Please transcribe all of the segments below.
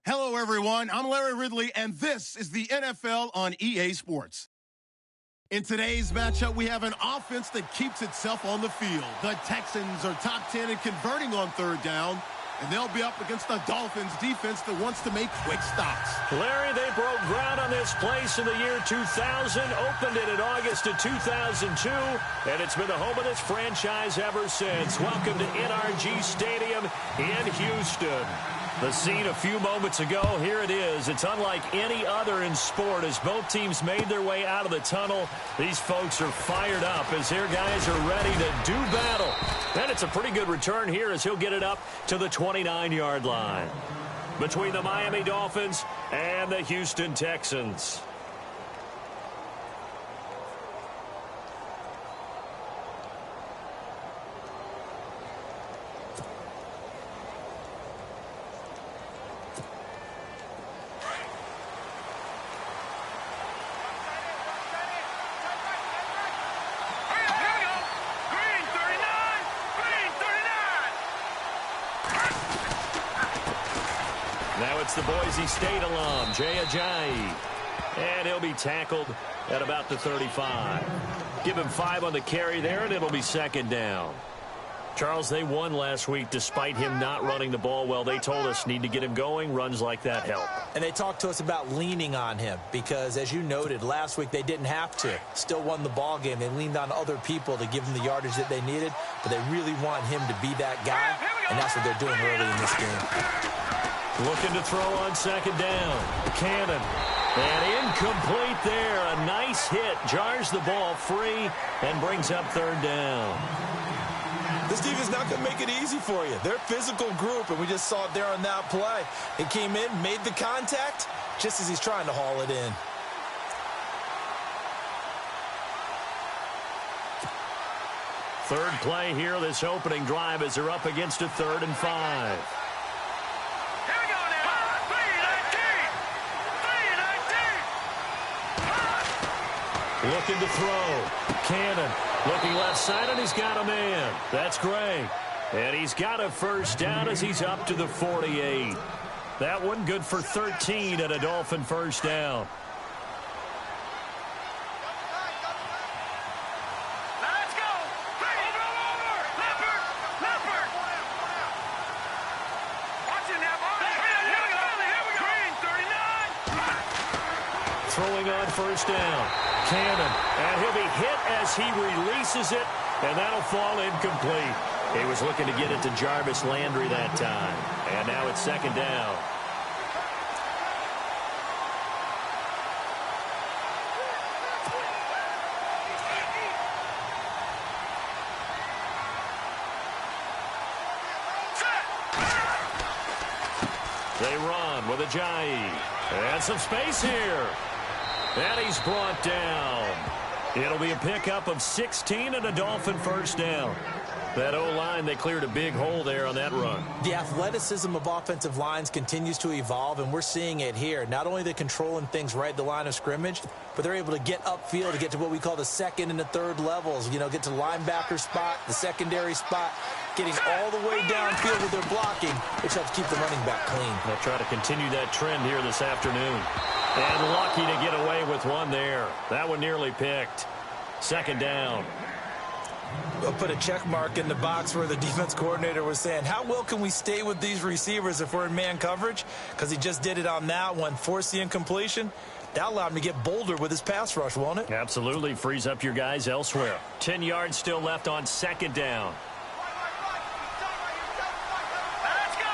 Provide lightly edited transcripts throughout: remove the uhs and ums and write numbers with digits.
Hello, everyone. I'm Larry Ridley, and this is the NFL on EA Sports. In today's matchup, we have an offense that keeps itself on the field. The Texans are top 10 in converting on third down, and they'll be up against the Dolphins defense that wants to make quick stops. Larry, they broke ground on this place in the year 2000, opened it in August of 2002, and it's been the home of this franchise ever since. Welcome to NRG Stadium in Houston. The scene a few moments ago, here it is. It's unlike any other in sport as both teams made their way out of the tunnel. These folks are fired up as their guys are ready to do battle. And it's a pretty good return here as he'll get it up to the 29-yard line. Between the Miami Dolphins and the Houston Texans. Now it's the Boise State alum, Jay Ajayi. And he'll be tackled at about the 35. Give him 5 on the carry there, and it'll be second down. Charles, they won last week despite him not running the ball well. They told us need to get him going. Runs like that help. And they talked to us about leaning on him because, as you noted, last week they didn't have to. Still won the ball game. They leaned on other people to give them the yardage that they needed, but they really want him to be that guy, and that's what they're doing early in this game. Looking to throw on second down. Cannon. And incomplete there. A nice hit. Jars the ball free and brings up third down. This defense is not going to make it easy for you. They're a physical group, and we just saw it there on that play. It came in, made the contact, just as he's trying to haul it in. Third play here, this opening drive as they're up against a 3rd and 5. Looking to throw. Cannon looking left side, and he's got a man. That's great. And he's got a first down as he's up to the 48. That one good for 13 and a Dolphin first down. Let's go. Leopard. Watch it now, boy. Here we go. Green, 39. Throwing on first down. Cannon, and he'll be hit as he releases it, and that'll fall incomplete. He was looking to get it to Jarvis Landry that time, and now it's second down. They run with Ajayi, and some space here. And he's brought down. It'll be a pickup of 16 and a Dolphin first down. That O-line, they cleared a big hole there on that run. The athleticism of offensive lines continues to evolve, and we're seeing it here. Not only are they controlling things right at the line of scrimmage, but they're able to get upfield to get to what we call the second and the third levels. You know, get to the linebacker spot, the secondary spot, getting all the way downfield with their blocking, which helps keep the running back clean. They'll try to continue that trend here this afternoon. And lucky to get away with one there. That one nearly picked. Second down. We'll put a check mark in the box where the defense coordinator was saying, how well can we stay with these receivers if we're in man coverage? Because he just did it on that one, forced the incompletion. That allowed him to get bolder with his pass rush, won't it? Absolutely. Frees up your guys elsewhere. 10 yards still left on second down. Let's go.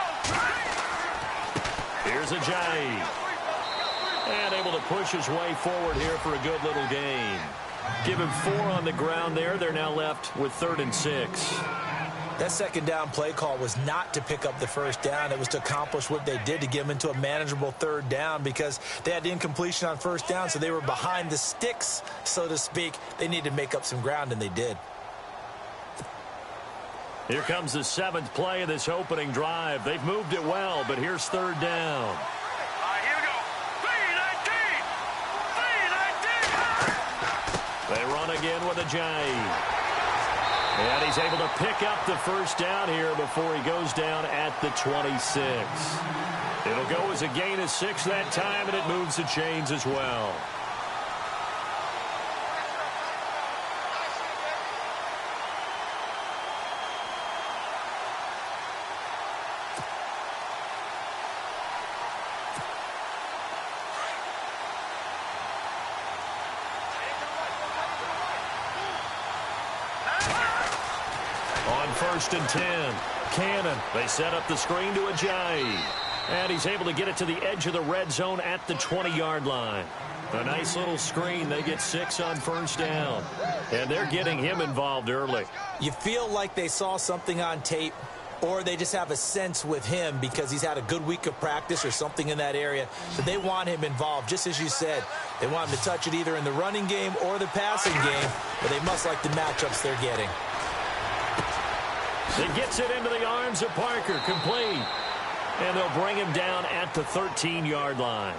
Here's Ajayi. And able to push his way forward here for a good little gain. Give him 4 on the ground there. They're now left with 3rd and 6. That second down play call was not to pick up the first down. It was to accomplish what they did to get them into a manageable 3rd down because they had the incompletion on first down, so they were behind the sticks, so to speak. They needed to make up some ground, and they did. Here comes the 7th play of this opening drive. They've moved it well, but here's 3rd down. Here we go. 3-19. They run again with Ajayi. And he's able to pick up the first down here before he goes down at the 26. It'll go as a gain of 6 that time, and it moves the chains as well. On 1st and 10, Cannon. They set up the screen to Ajayi. And he's able to get it to the edge of the red zone at the 20-yard line. A nice little screen. They get 6 on 1st down. And they're getting him involved early. You feel like they saw something on tape, or they just have a sense with him because he's had a good week of practice or something in that area that they want him involved. Just as you said, they want him to touch it either in the running game or the passing game, but they must like the matchups they're getting. He gets it into the arms of Parker, complete. And they'll bring him down at the 13-yard line.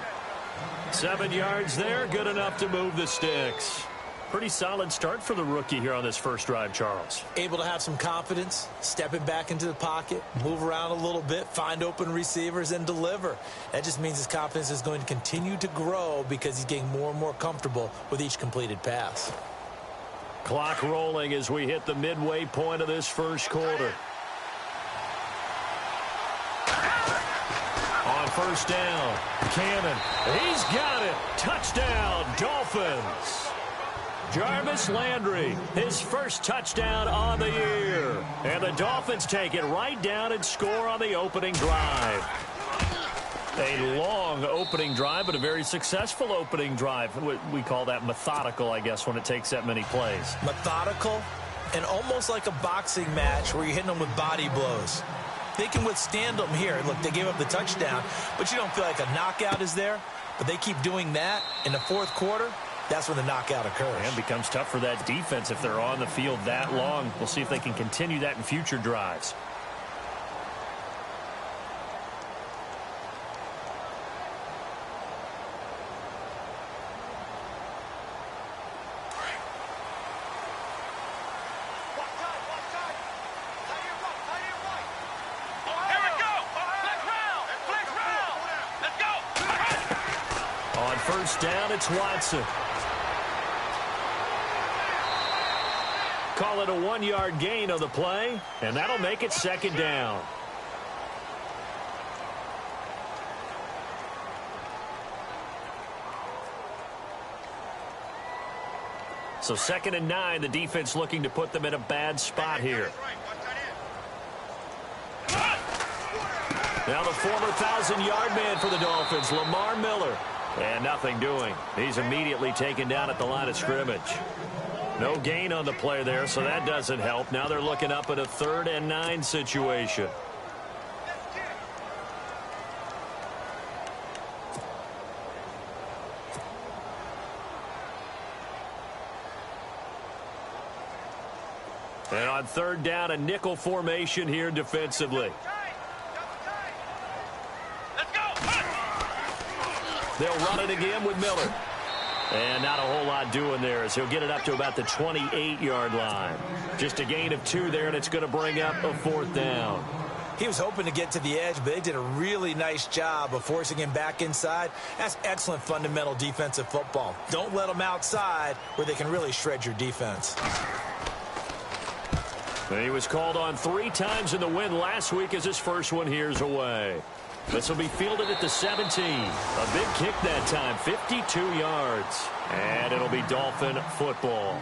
7 yards there, good enough to move the sticks. Pretty solid start for the rookie here on this first drive, Charles. Able to have some confidence, stepping back into the pocket, move around a little bit, find open receivers, and deliver. That just means his confidence is going to continue to grow because he's getting more and more comfortable with each completed pass. Clock rolling as we hit the midway point of this first quarter. On 1st down, Cannon. He's got it. Touchdown, Dolphins. Jarvis Landry, his first touchdown on the year. And the Dolphins take it right down and score on the opening drive. A long opening drive, but a very successful opening drive. We call that methodical, I guess, when it takes that many plays. Methodical and almost like a boxing match where you're hitting them with body blows. They can withstand them here. Look, they gave up the touchdown, but you don't feel like a knockout is there. But they keep doing that in the 4th quarter. That's when the knockout occurs. And it becomes tough for that defense if they're on the field that long. We'll see if they can continue that in future drives. On 1st down, it's Watson. Call it a 1-yard gain on the play, and that'll make it 2nd down. So 2nd and 9, the defense looking to put them in a bad spot here. Now the former 1,000-yard man for the Dolphins, Lamar Miller. And nothing doing. He's immediately taken down at the line of scrimmage. No gain on the play there, so that doesn't help. Now they're looking up at a 3rd and 9 situation. And on 3rd down, a nickel formation here defensively. They'll run it again with Miller. And not a whole lot doing there as he'll get it up to about the 28-yard line. Just a gain of 2 there, and it's going to bring up a 4th down. He was hoping to get to the edge, but they did a really nice job of forcing him back inside. That's excellent fundamental defensive football. Don't let them outside where they can really shred your defense. He was called on 3 times in the win last week as his first one here's away. This will be fielded at the 17. A big kick that time, 52 yards. And it'll be Dolphin football.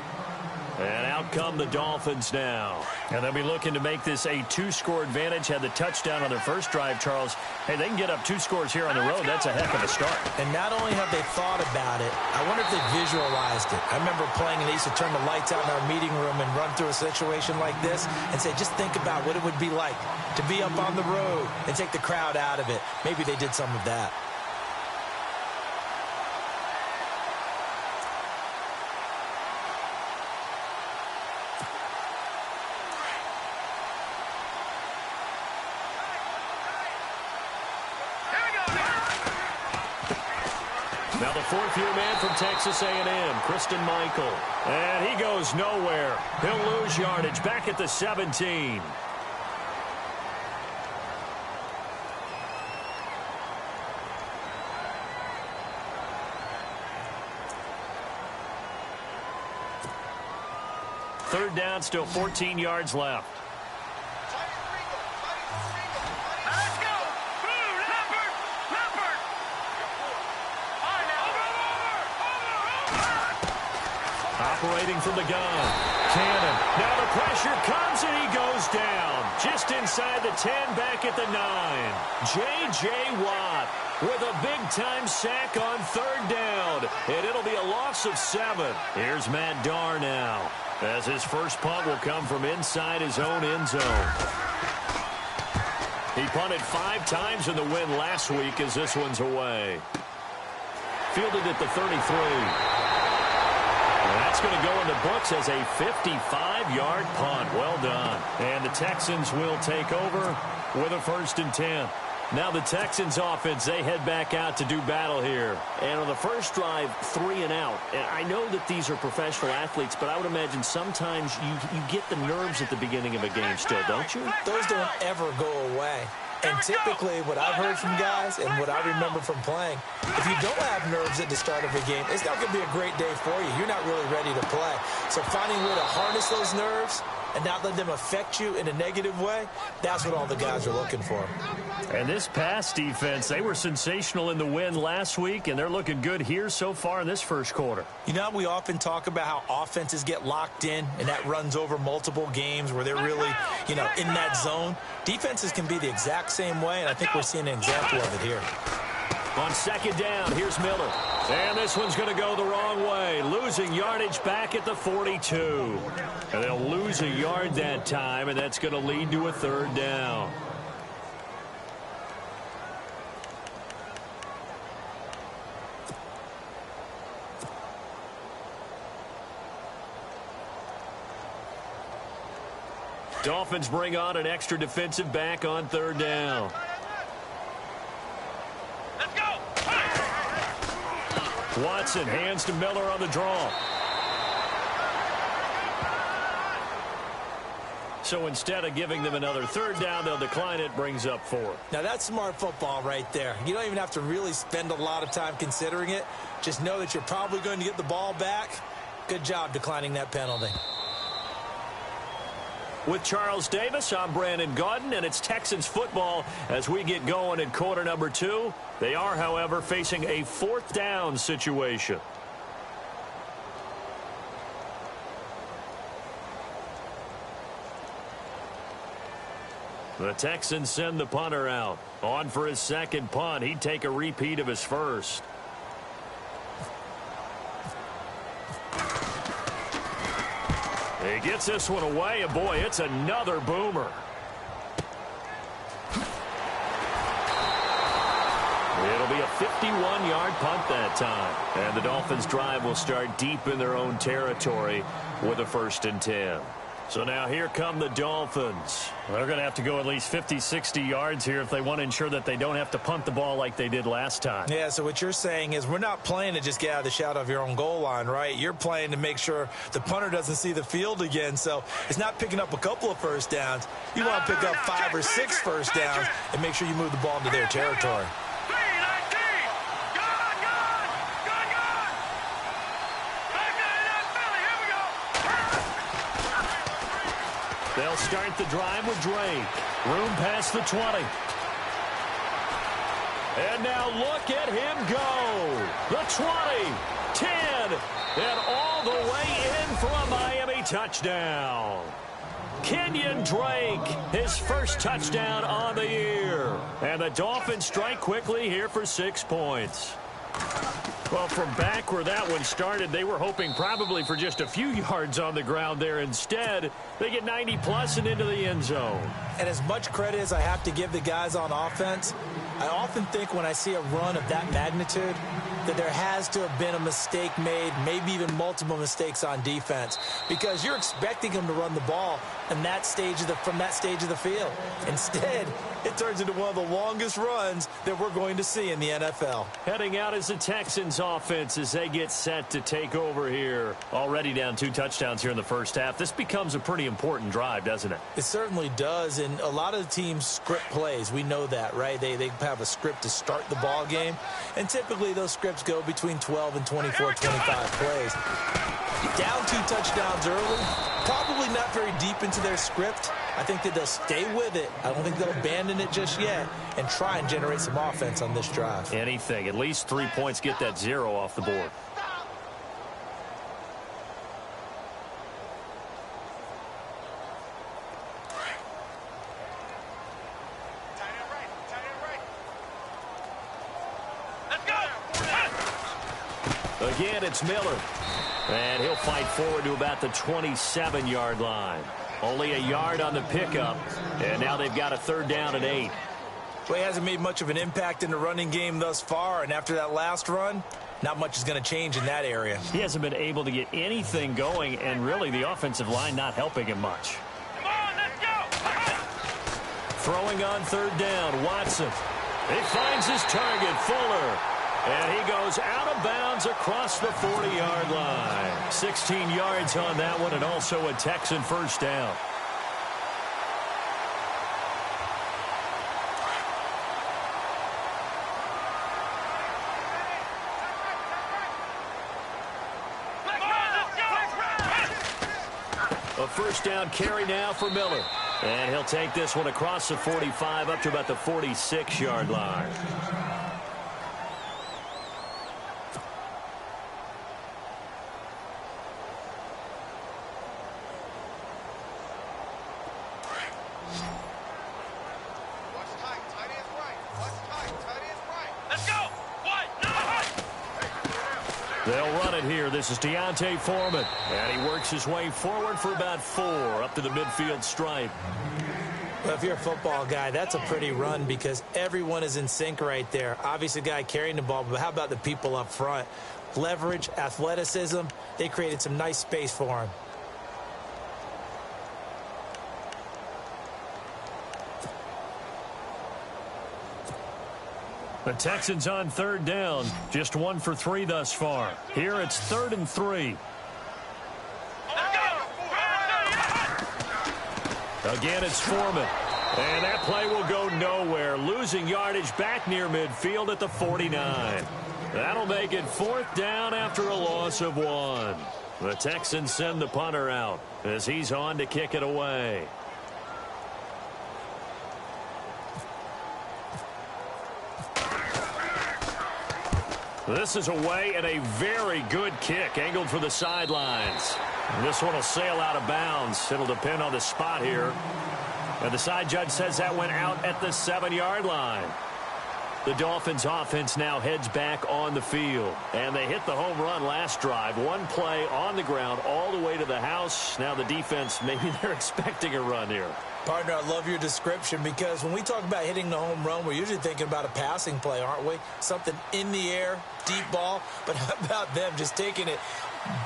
And out come the Dolphins now. And they'll be looking to make this a 2-score advantage. Had the touchdown on their first drive, Charles. Hey, they can get up 2 scores here on the road. That's a heck of a start. And not only have they thought about it, I wonder if they visualized it. I remember playing and they used to turn the lights out in our meeting room and run through a situation like this and say, just think about what it would be like to be up on the road and take the crowd out of it. Maybe they did some of that. Now the 4th-year man from Texas A&M, Christian Michael. And he goes nowhere. He'll lose yardage back at the 17. third down, still 14 yards left. Let's go. Blue, Leopard. Leopard. All right, now. Over. Operating from the gun. Cannon. Now the pressure comes and he goes down. Just inside the 10, back at the 9. J.J. Watt with a big-time sack on third down. And it'll be a loss of 7. Here's Matt Darr now, as his first punt will come from inside his own end zone. He punted 5 times in the win last week as this one's away. Fielded at the 33. That's going to go in the books as a 55-yard punt. Well done. And the Texans will take over with a 1st and 10. Now the Texans offense, they head back out to do battle here. And on the first drive, 3 and out. And I know that these are professional athletes, but I would imagine sometimes you get the nerves at the beginning of a game still, don't you? Those don't ever go away. And typically, what I've heard from guys and what I remember from playing, if you don't have nerves at the start of a game, it's not going to be a great day for you. You're not really ready to play. So finding a way to harness those nerves and not let them affect you in a negative way, that's what all the guys are looking for. And this pass defense, they were sensational in the win last week, and they're looking good here so far in this first quarter. You know, we often talk about how offenses get locked in, and that runs over multiple games where they're really, in that zone. Defenses can be the exact same way, and I think we're seeing an example of it here. On second down, here's Miller. And this one's going to go the wrong way. Losing yardage back at the 42. And they'll lose a yard that time, and that's going to lead to a 3rd down. Dolphins bring on an extra defensive back on 3rd down. Let's go. Watson hands to Miller on the draw. So instead of giving them another 3rd down, they'll decline it, brings up 4. Now, that's smart football right there. You don't even have to really spend a lot of time considering it. Just know that you're probably going to get the ball back. Good job declining that penalty. With Charles Davis, I'm Brandon Gaudin, and it's Texans football as we get going in quarter number 2. They are, however, facing a 4th down situation. The Texans send the punter out. On for his second punt. He'd take a repeat of his first. He gets this one away, and boy, it's another boomer. It'll be a 51-yard punt that time. And the Dolphins' drive will start deep in their own territory with a 1st and 10. So now here come the Dolphins. They're going to have to go at least 50, 60 yards here if they want to ensure that they don't have to punt the ball like they did last time. Yeah, so what you're saying is we're not playing to just get out of the shadow of your own goal line, right? You're playing to make sure the punter doesn't see the field again. So it's not picking up a couple of 1st downs. You want to pick up 5 or 6 1st downs and make sure you move the ball into their territory. They'll start the drive with Drake. Room past the 20. And now look at him go. The 20, 10, and all the way in for a Miami touchdown. Kenyon Drake, his first touchdown on the year. And the Dolphins strike quickly here for 6 points. Well, from back where that one started, they were hoping probably for just a few yards on the ground there. Instead, they get 90-plus and into the end zone. And as much credit as I have to give the guys on offense, I often think when I see a run of that magnitude that there has to have been a mistake made, maybe even multiple mistakes on defense, because you're expecting them to run the ball from that stage of the field. Instead, it turns into one of the longest runs that we're going to see in the NFL. Heading out is the Texans offense as they get set to take over here. Already down 2 touchdowns here in the first half. This becomes a pretty important drive, doesn't it? It certainly does, and a lot of the teams script plays. We know that, right? They have a script to start the ball game, and typically those scripts go between 12 and 24, 25 plays. Down 2 touchdowns early. Probably not very deep into their script. I think that they'll stay with it. I don't think they'll abandon it just yet and try and generate some offense on this drive. Anything. At least 3 points, get that 0 off the board. Again, it's Miller. And he'll fight forward to about the 27-yard line. Only a yard on the pickup. And now they've got a 3rd down and 8. Well, he hasn't made much of an impact in the running game thus far. And after that last run, not much is going to change in that area. He hasn't been able to get anything going. And really, the offensive line not helping him much. Come on, let's go. Throwing on 3rd down, Watson. He finds his target, Fuller. And he goes out of bounds across the 40-yard line. 16 yards on that one, and also a Texan 1st down. A 1st down carry now for Miller. And he'll take this one across the 45 up to about the 46-yard line. They'll run it here. This is Deontay Foreman. And he works his way forward for about 4 up to the midfield stripe. Well, if you're a football guy, that's a pretty run because everyone is in sync right there. Obviously, the guy carrying the ball, but how about the people up front? Leverage, athleticism, they created some nice space for him. The Texans on 3rd down. Just 1 for 3 thus far. Here it's 3rd and 3. Again, it's Foreman. And that play will go nowhere. Losing yardage back near midfield at the 49. That'll make it 4th down after a loss of 1. The Texans send the punter out as he's on to kick it away. This is away and a very good kick angled for the sidelines. This one will sail out of bounds. It'll depend on the spot here. And the side judge says that went out at the 7-yard line. The Dolphins offense now heads back on the field. And they hit the home run last drive. 1 play on the ground all the way to the house. Now the defense, maybe they're expecting a run here. Partner, I love your description because when we talk about hitting the home run, we're usually thinking about a passing play, aren't we? Something in the air, deep ball. But how about them just taking it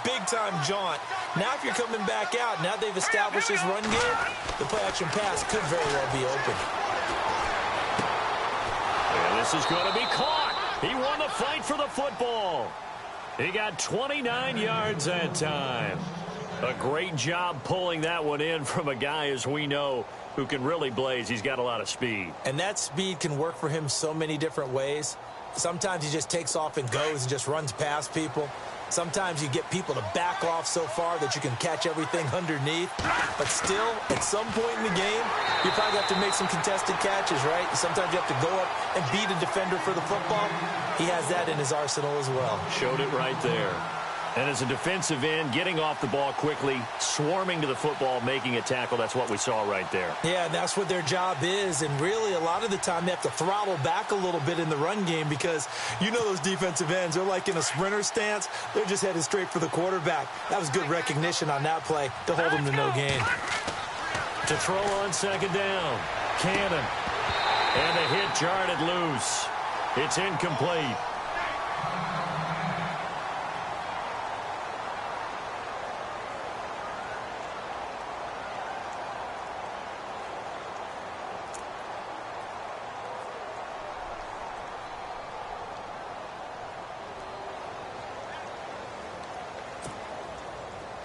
big-time jaunt? Now if you're coming back out, now they've established this run game, the play-action pass could very well be open. And this is going to be caught. He won the fight for the football. He got 29 yards that time. A great job pulling that one in from a guy, as we know, who can really blaze. He's got a lot of speed. And that speed can work for him so many different ways. Sometimes he just takes off and goes and just runs past people. Sometimes you get people to back off so far that you can catch everything underneath. But still, at some point in the game, you probably have to make some contested catches, right? Sometimes you have to go up and beat a defender for the football. He has that in his arsenal as well. Showed it right there. And as a defensive end, getting off the ball quickly, swarming to the football, making a tackle, that's what we saw right there. Yeah, and that's what their job is. And really, a lot of the time, they have to throttle back a little bit in the run game because you know those defensive ends, they're like in a sprinter stance. They're just headed straight for the quarterback. That was good recognition on that play to hold them to no gain. To throw on 2nd down, Cannon. And the hit jarred it loose. It's incomplete.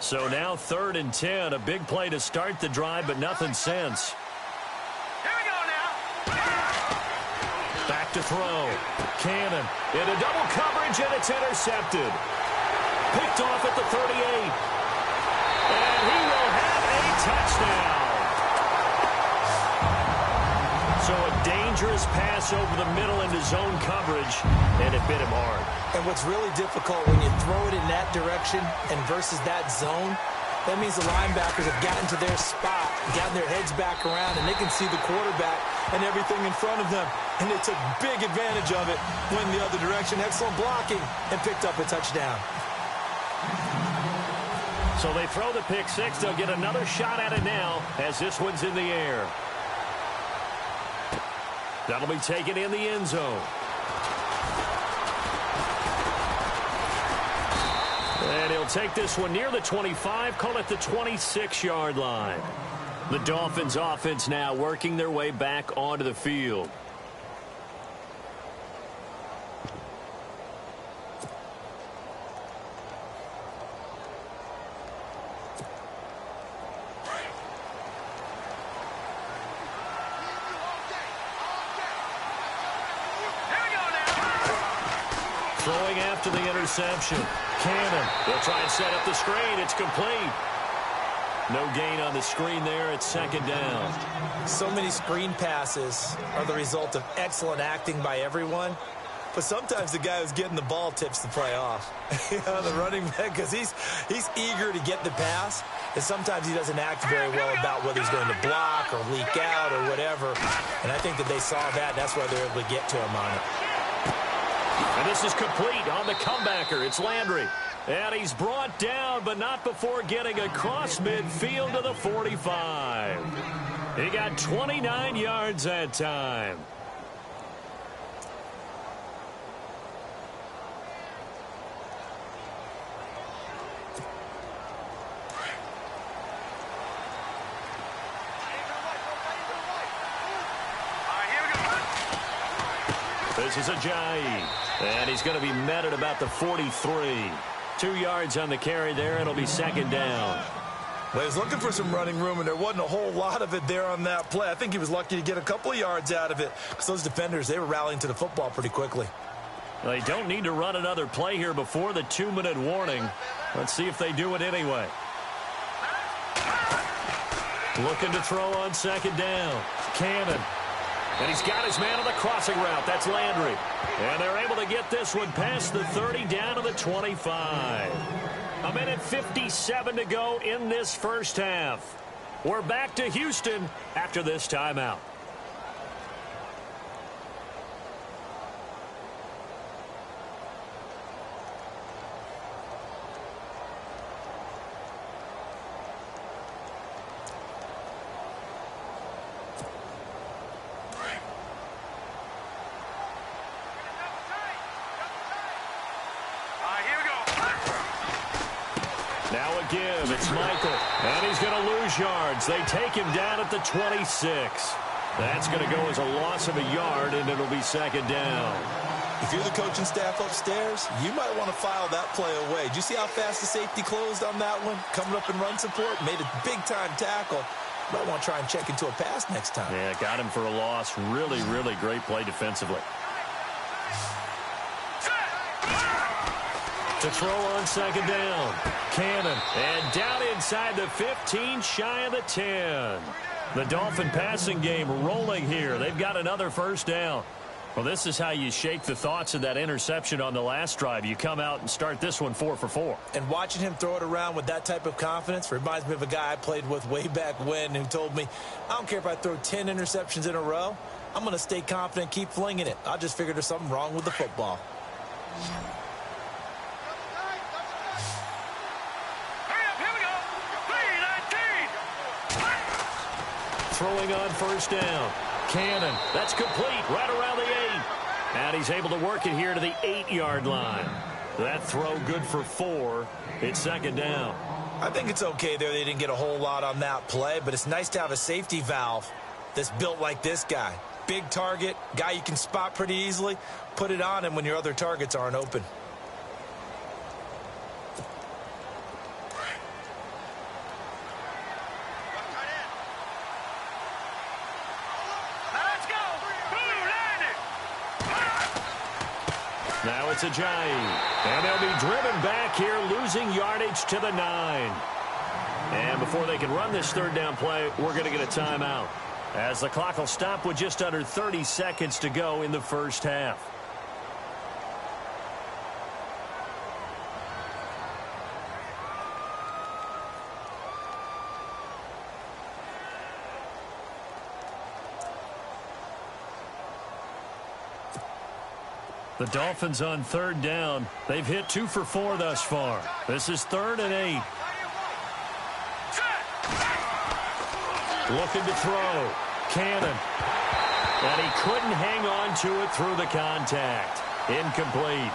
So now 3rd and 10, a big play to start the drive, but nothing since. Here we go now. Back to throw. Cannon into double coverage, and it's intercepted. Picked off at the 38. And he will have a touchdown. So a dangerous pass over the middle into zone coverage, and it bit him hard. And what's really difficult when you throw it in that direction and versus that zone, that means the linebackers have gotten to their spot, gotten their heads back around, and they can see the quarterback and everything in front of them. And they took big advantage of it, went the other direction, excellent blocking, and picked up a touchdown. So they throw the pick six. They'll get another shot at it now as this one's in the air. That'll be taken in the end zone. And he'll take this one near the 25, call it the 26-yard line. The Dolphins offense now working their way back onto the field. Throwing after the interception. Cannon. They'll try and set up the screen. It's complete. No gain on the screen there. It's second down. So many screen passes are the result of excellent acting by everyone. But sometimes the guy who's getting the ball tips the play off. The running back, because he's eager to get the pass. And sometimes he doesn't act very well about whether he's going to block or leak out or whatever. And I think that they saw that. That's why they're able to get to him on it. And this is complete on the comebacker. It's Landry. And he's brought down, but not before getting across midfield to the 45. He got 29 yards that time. This is Ajayi. And he's going to be met at about the 43. 2 yards on the carry there. It'll be second down. Well, he was looking for some running room, and there wasn't a whole lot of it there on that play. I think he was lucky to get a couple of yards out of it because those defenders, they were rallying to the football pretty quickly. They don't need to run another play here before the 2-minute warning. Let's see if they do it anyway. Looking to throw on second down. Cannon. And he's got his man on the crossing route. That's Landry. And they're able to get this one past the 30 down to the 25. A minute 57 to go in this first half. We're back to Houston after this timeout. Now a give. It's Michael. And he's going to lose yards. They take him down at the 26. That's going to go as a loss of a yard, and it'll be second down. If you're the coaching staff upstairs, you might want to file that play away. Did you see how fast the safety closed on that one? Coming up in run support, made a big-time tackle. Might want to try and check into a pass next time. Yeah, got him for a loss. Really, really great play defensively. To throw on second down. Cannon. And down inside the 15, shy of the 10. The Dolphin passing game rolling here. They've got another first down. Well, this is how you shake the thoughts of that interception on the last drive. You come out and start this one 4 for 4. And watching him throw it around with that type of confidence reminds me of a guy I played with way back when who told me, I don't care if I throw 10 interceptions in a row. I'm going to stay confident, keep flinging it. I just figured there's something wrong with the football. Throwing on first down. Cannon. That's complete right around the 8. And he's able to work it here to the 8-yard line. That throw good for 4. It's second down. I think it's okay there. They didn't get a whole lot on that play, but it's nice to have a safety valve that's built like this guy. Big target, guy you can spot pretty easily. Put it on him when your other targets aren't open. Now it's Ajayi. And they'll be driven back here, losing yardage to the 9. And before they can run this third down play, we're going to get a timeout, as the clock will stop with just under 30 seconds to go in the first half. The Dolphins on third down. They've hit 2 for 4 thus far. This is 3rd and 8. Looking to throw. Cannon. And he couldn't hang on to it through the contact. Incomplete.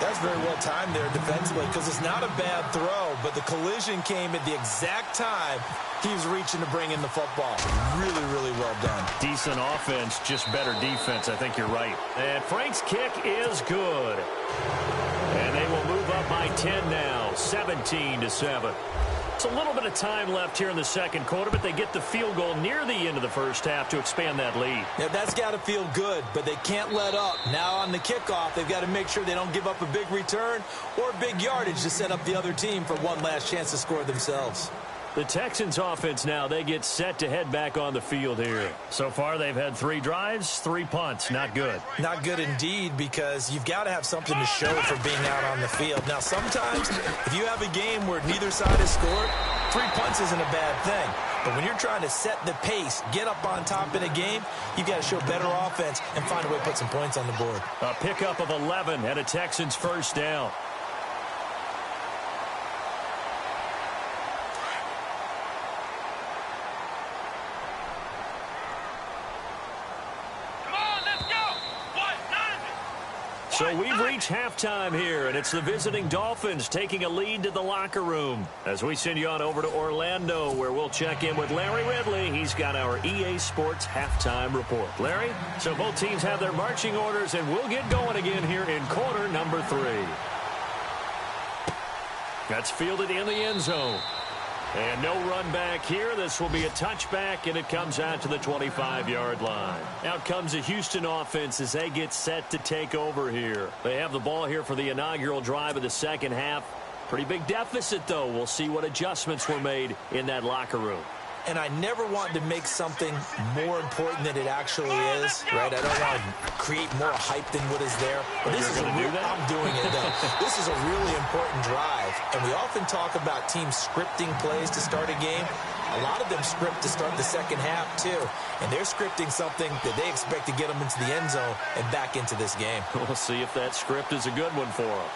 That's very well timed there defensively, because it's not a bad throw, but the collision came at the exact time he was reaching to bring in the football. Really, really well done. Decent offense, just better defense. I think you're right. And Frank's kick is good. And they will move up by 10 now, 17-7. It's a little bit of time left here in the second quarter, but they get the field goal near the end of the first half to expand that lead. Yeah, that's got to feel good, but they can't let up. Now on the kickoff, they've got to make sure they don't give up a big return or big yardage to set up the other team for one last chance to score themselves. The Texans offense now, they get set to head back on the field here. So far, they've had 3 drives, 3 punts. Not good. Not good indeed, because you've got to have something to show for being out on the field. Now, sometimes, if you have a game where neither side has scored, 3 punts isn't a bad thing. But when you're trying to set the pace, get up on top in a game, you've got to show better offense and find a way to put some points on the board. A pickup of 11 and a Texans first down. So we've reached halftime here, and it's the visiting Dolphins taking a lead to the locker room. As we send you on over to Orlando, where we'll check in with Larry Ridley. He's got our EA Sports halftime report. Larry, so both teams have their marching orders, and we'll get going again here in quarter number 3. That's fielded in the end zone. And no run back here. This will be a touchback, and it comes out to the 25-yard line. Out comes the Houston offense as they get set to take over here. They have the ball here for the inaugural drive of the second half. Pretty big deficit, though. We'll see what adjustments were made in that locker room. And I never want to make something more important than it actually is, right? I don't want to create more hype than what is there. But this is I'm doing it, though. This is a really important drive. And we often talk about teams scripting plays to start a game. A lot of them script to start the second half, too. And they're scripting something that they expect to get them into the end zone and back into this game. We'll see if that script is a good one for them.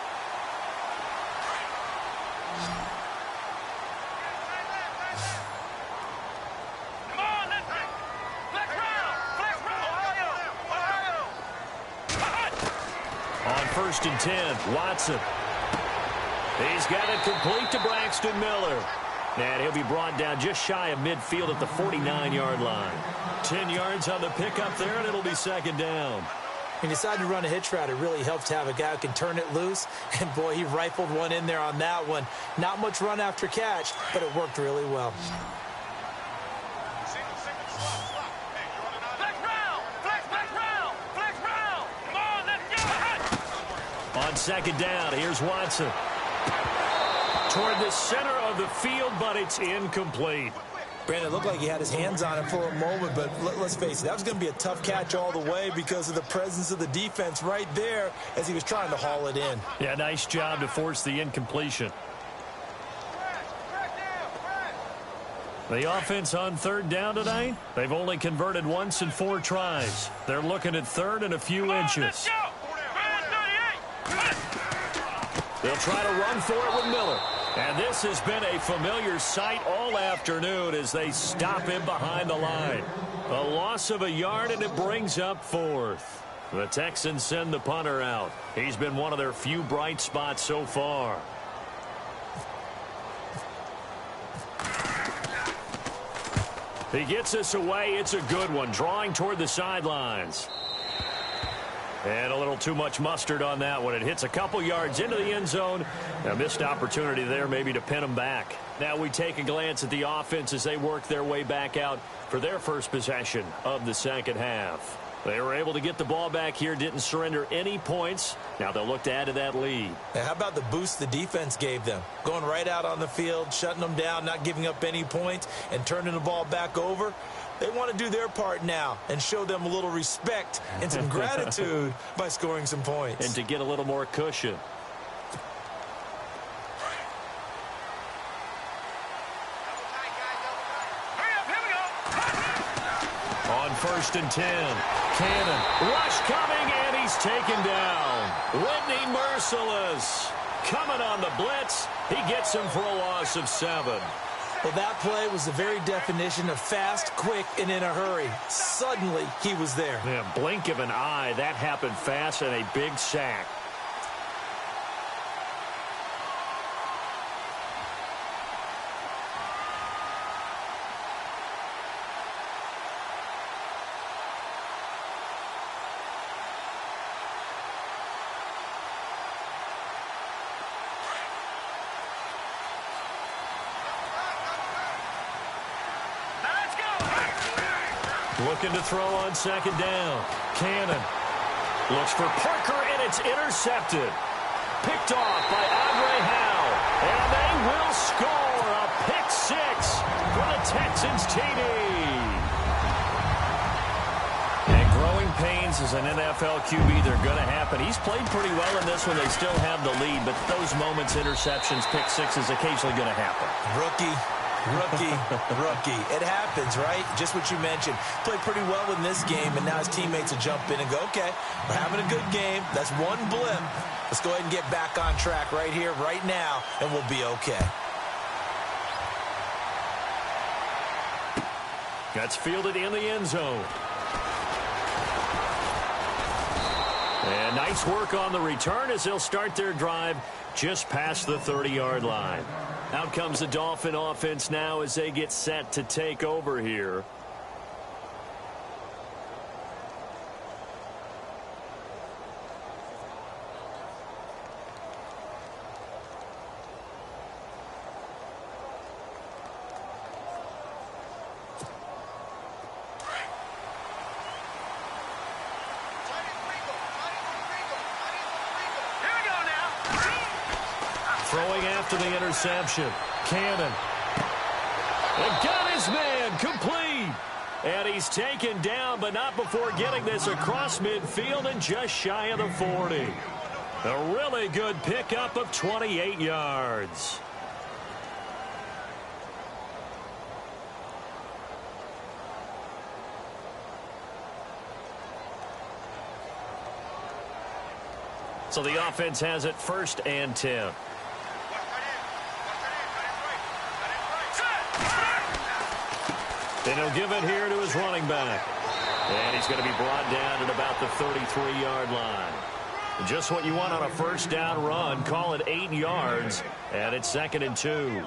First and 10, Watson. He's got it complete to Braxton Miller. And he'll be brought down just shy of midfield at the 49-yard line. 10 yards on the pickup there, and it'll be second down. When you decide to run a hitch route, it really helps to have a guy who can turn it loose. And, boy, he rifled one in there on that one. Not much run after catch, but it worked really well. On second down, here's Watson. Toward the center of the field, but it's incomplete. Brandon, it looked like he had his hands on it for a moment, but let's face it, that was going to be a tough catch all the way because of the presence of the defense right there as he was trying to haul it in. Yeah, nice job to force the incompletion. The offense on third down tonight, they've only converted once in 4 tries. They're looking at third and a few inches. They'll try to run for it with Miller. And this has been a familiar sight all afternoon as they stop him behind the line. A loss of a yard, and it brings up 4th. The Texans send the punter out. He's been one of their few bright spots so far. He gets us away. It's a good one, drawing toward the sidelines. And a little too much mustard on that one. It hits a couple yards into the end zone. A missed opportunity there maybe to pin them back. Now we take a glance at the offense as they work their way back out for their first possession of the second half. They were able to get the ball back here, didn't surrender any points. Now they'll look to add to that lead. Now, how about the boost the defense gave them? Going right out on the field, shutting them down, not giving up any points, and turning the ball back over. They want to do their part now and show them a little respect and some gratitude by scoring some points. And to get a little more cushion. On 1st and 10, Cannon, rush coming, and he's taken down. Whitney merciless. Coming on the blitz, he gets him for a loss of 7. Well, that play was the very definition of fast, quick, and in a hurry. Suddenly, he was there. Yeah, blink of an eye, that happened fast, and a big sack. Looking to throw on 2nd down. Cannon looks for Parker, and it's intercepted. Picked off by Andre Howe. And they will score a pick 6 for the Texans TD. And growing pains as an NFL QB, they're going to happen. He's played pretty well in this one. They still have the lead, but those moments, interceptions, pick 6 is occasionally going to happen. Rookie. It happens, right? Just what you mentioned. Played pretty well in this game, and now his teammates will jump in and go, okay, we're having a good game. That's one blip. Let's go ahead and get back on track right here, right now, and we'll be okay. That's fielded in the end zone. And nice work on the return as they'll start their drive just past the 30-yard line. Out comes the Dolphin offense now as they get set to take over here. Throwing after the interception. Cannon. And got his man complete. And he's taken down, but not before getting this across midfield and just shy of the 40. A really good pickup of 28 yards. So the offense has it 1st and 10. And he'll give it here to his running back. And he's going to be brought down at about the 33-yard line. Just what you want on a 1st down run. Call it 8 yards. And it's 2nd and 2.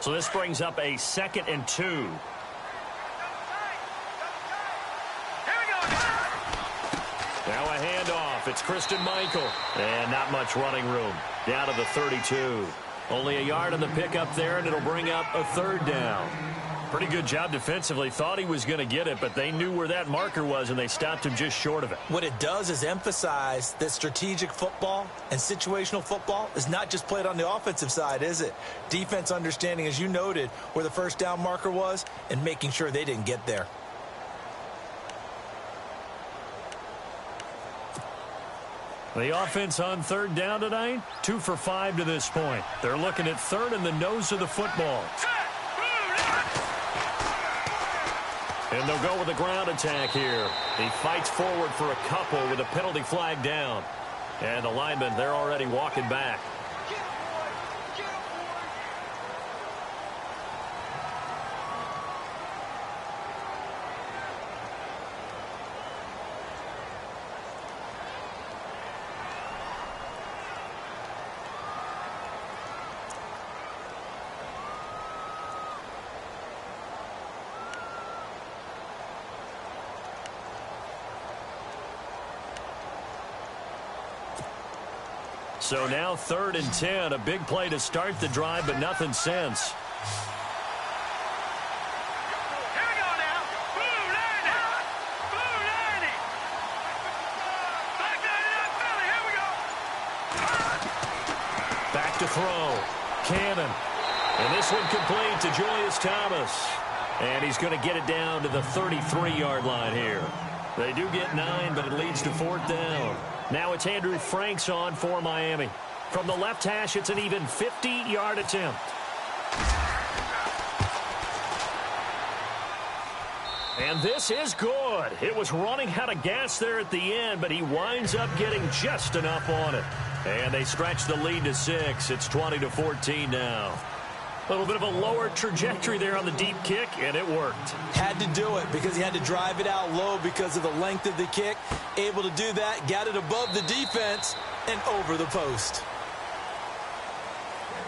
So this brings up a 2nd and 2. Here we go. Now a handoff. It's Christian Michael. And not much running room. Down to the 32. Only a yard on the pickup there, and it'll bring up a 3rd down. Pretty good job defensively. Thought he was going to get it, but they knew where that marker was, and they stopped him just short of it. What it does is emphasize that strategic football and situational football is not just played on the offensive side, is it? Defense understanding, as you noted, where the 1st down marker was and making sure they didn't get there. The offense on 3rd down tonight, 2 for 5 to this point. They're looking at 3rd and the nose of the football. And they'll go with a ground attack here. He fights forward for a couple with a penalty flag down. And the linemen, they're already walking back. So now 3rd and 10. A big play to start the drive, but nothing since. Here we go now. Boom, 90. Boom, 90. Back 99 Philly. Here we go. Back to throw. Cannon. And this one complete to Julius Thomas. And he's going to get it down to the 33-yard line here. They do get 9, but it leads to 4th down. Now it's Andrew Franks on for Miami. From the left hash, it's an even 50-yard attempt. And this is good. It was running out of gas there at the end, but he winds up getting just enough on it. And they stretch the lead to 6. It's 20-14 now. A little bit of a lower trajectory there on the deep kick, and it worked. Had to do it because he had to drive it out low because of the length of the kick. Able to do that, got it above the defense, and over the post.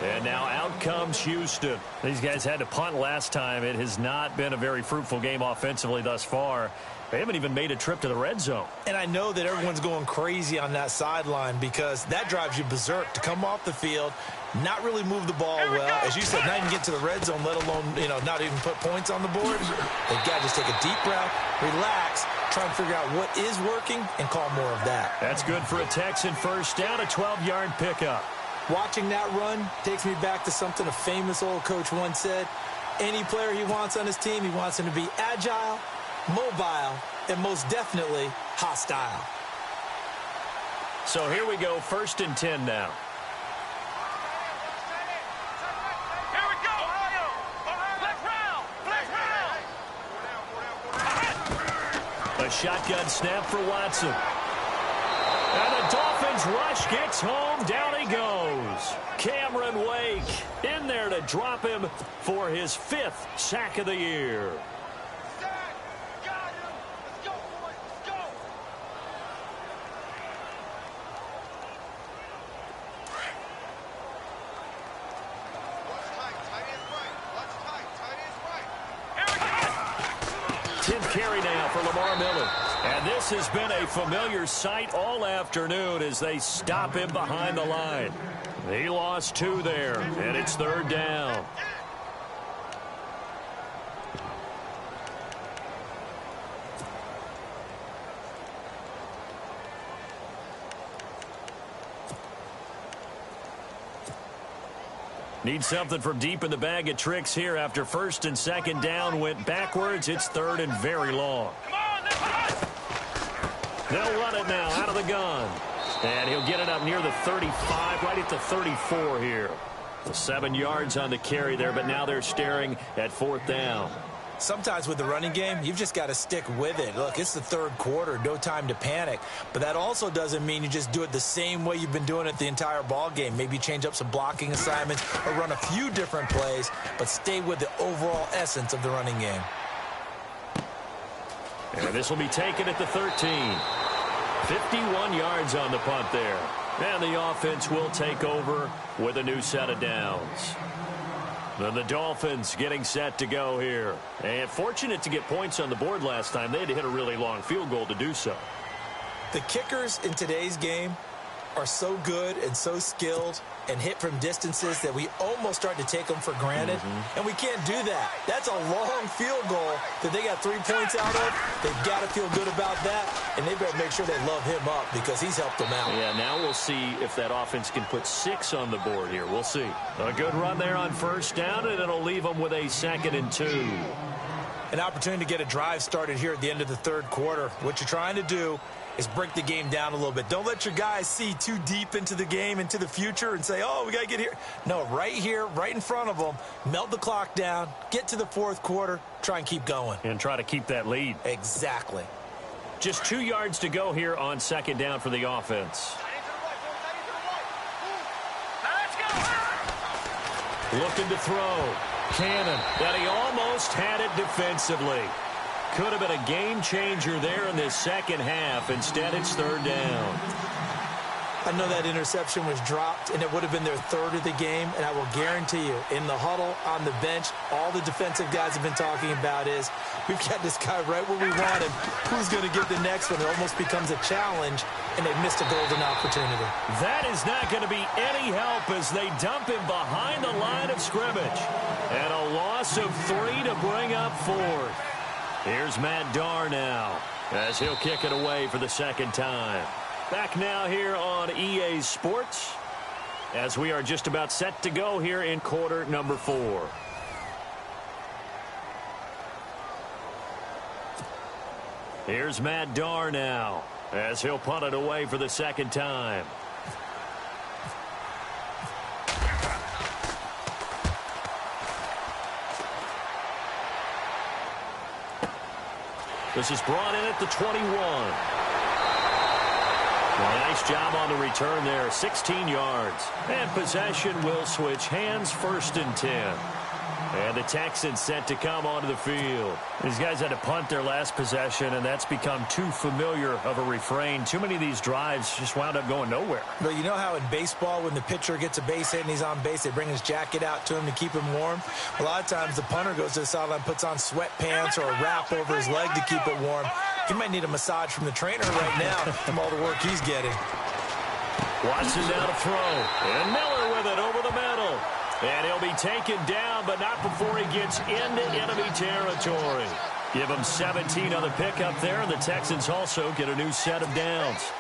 And now out comes Houston. These guys had to punt last time. It has not been a very fruitful game offensively thus far. They haven't even made a trip to the red zone. And I know that everyone's going crazy on that sideline because that drives you berserk to come off the field, not really move the ball well. As you said, not even get to the red zone, let alone, not even put points on the board. They've got to just take a deep breath, relax, try and figure out what is working, and call more of that. That's good for a Texan first down, a 12-yard pickup. Watching that run takes me back to something a famous old coach once said. Any player he wants on his team, he wants him to be agile, mobile, and most definitely hostile. So here we go, 1st and 10 now. Here we go. Flex round. A shotgun snap for Watson. And the Dolphins rush gets home. Down he goes. Cameron Wake in there to drop him for his 5th sack of the year. Carry now for Lamar Miller. And this has been a familiar sight all afternoon as they stop him behind the line. He lost 2 there, and it's 3rd down. Need something from deep in the bag of tricks here after 1st and 2nd down went backwards. It's 3rd and very long. They'll run it now out of the gun. And he'll get it up near the 35, right at the 34 here. 7 yards on the carry there, but now they're staring at 4th down. Sometimes with the running game, you've just got to stick with it. Look, it's the 3rd quarter, no time to panic. But that also doesn't mean you just do it the same way you've been doing it the entire ball game. Maybe change up some blocking assignments or run a few different plays, but stay with the overall essence of the running game. And this will be taken at the 13. 51 yards on the punt there. And the offense will take over with a new set of downs. Then the Dolphins getting set to go here. And fortunate to get points on the board last time. They had to hit a really long field goal to do so. The kickers in today's game are so good and so skilled and hit from distances that we almost start to take them for granted. And we can't do that. That's a long field goal that they got 3 points out of. They've got to feel good about that, and they better make sure they love him up because he's helped them out. Yeah, now we'll see if that offense can put 6 on the board here. We'll see. A good run there on 1st down, and it'll leave them with a 2nd and 2. An opportunity to get a drive started here at the end of the 3rd quarter. What you're trying to do is break the game down a little bit. Don't let your guys see too deep into the game, into the future, and say, oh, we got to get here. No, right here, right in front of them, melt the clock down, get to the 4th quarter, try and keep going. And try to keep that lead. Exactly. Just 2 yards to go here on 2nd down for the offense. Looking to throw. Cannon. But he almost had it defensively. Could have been a game changer there in this 2nd half. Instead, it's 3rd down. I know that interception was dropped, and it would have been their third of the game, and I will guarantee you, in the huddle, on the bench, all the defensive guys have been talking about is, we've got this guy right where we want him. Who's going to get the next one? It almost becomes a challenge, and they've missed a golden opportunity. That is not going to be any help as they dump him behind the line of scrimmage. And a loss of 3 to bring up 4th. Here's Matt Darr now as he'll kick it away for the second time. Back now here on EA Sports as we are just about set to go here in quarter number 4. Here's Matt Darr now as he'll punt it away for the second time. This is brought in at the 21. Well, nice job on the return there, 16 yards. And possession will switch hands, 1st and 10. And the Texans set to come onto the field. These guys had to punt their last possession, and that's become too familiar of a refrain. Too many of these drives just wound up going nowhere. Well, you know how in baseball, when the pitcher gets a base hit and he's on base, they bring his jacket out to him to keep him warm? A lot of times the punter goes to the sideline, puts on sweatpants or a wrap over his leg to keep it warm. He might need a massage from the trainer right now from all the work he's getting. Watson down to throw. And Miller with it over the middle. And he'll be taken down, but not before he gets into enemy territory. Give him 17 on the pickup there, and the Texans also get a new set of downs.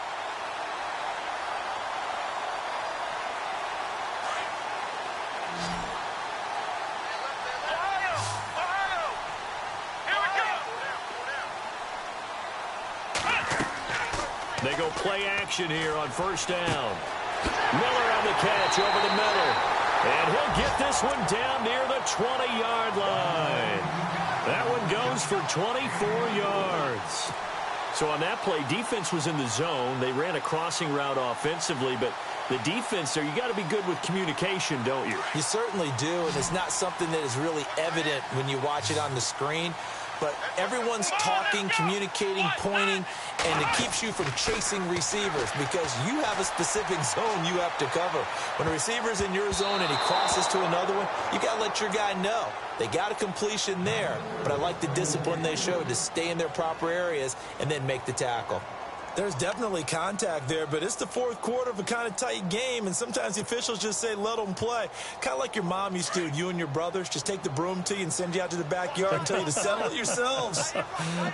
They go play action here on 1st down. Miller on the catch over the middle. And he'll get this one down near the 20-yard line. That one goes for 24 yards. So on that play, defense was in the zone. They ran a crossing route offensively, but the defense there, you got to be good with communication, don't you? You certainly do, and it's not something that is really evident when you watch it on the screen. But everyone's talking, communicating, pointing, and it keeps you from chasing receivers because you have a specific zone you have to cover. When a receiver's in your zone and he crosses to another one, you got to let your guy know. They got a completion there, but I like the discipline they showed to stay in their proper areas and then make the tackle. There's definitely contact there, but it's the 4th quarter of a kind of tight game, and sometimes the officials just say, let them play. Kind of like your mom used to, you and your brothers, just take the broom to you and send you out to the backyard and tell you to settle it yourselves.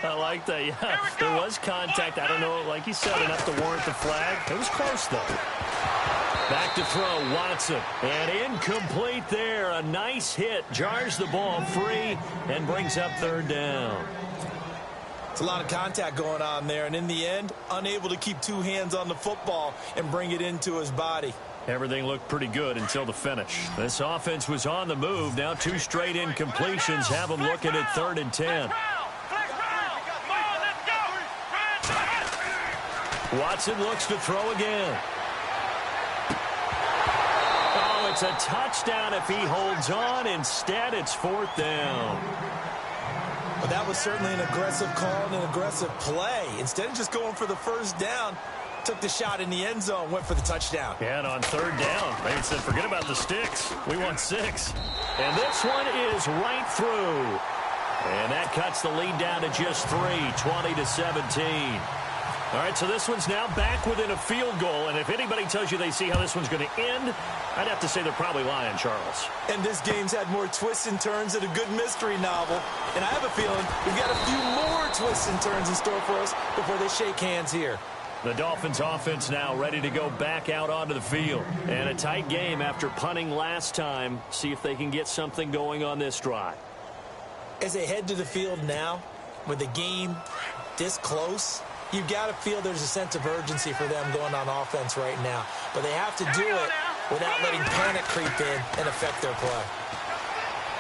I like that, yeah. There was contact. I don't know, like you said, enough to warrant the flag. It was close, though. Back to throw, Watson. And incomplete there. A nice hit. Jars the ball free and brings up 3rd down. It's a lot of contact going on there, and in the end, unable to keep 2 hands on the football and bring it into his body. Everything looked pretty good until the finish. This offense was on the move. Now 2 straight incompletions have them looking at 3rd and 10. Watson looks to throw again. Oh, it's a touchdown if he holds on. Instead, it's 4th down. Well, that was certainly an aggressive call and an aggressive play. Instead of just going for the 1st down, took the shot in the end zone, went for the touchdown. Yeah, and on 3rd down, they said, forget about the sticks. We want 6. And this one is right through. And that cuts the lead down to just 3, 20-17. All right, so this one's now back within a field goal. And if anybody tells you they see how this one's going to end, I'd have to say they're probably lying, Charles. And this game's had more twists and turns than a good mystery novel. And I have a feeling we've got a few more twists and turns in store for us before they shake hands here. The Dolphins offense now ready to go back out onto the field. And a tight game after punting last time. See if they can get something going on this drive. As they head to the field now, with the game this close, you've got to feel there's a sense of urgency for them going on offense right now. But they have to do it without letting panic creep in and affect their play.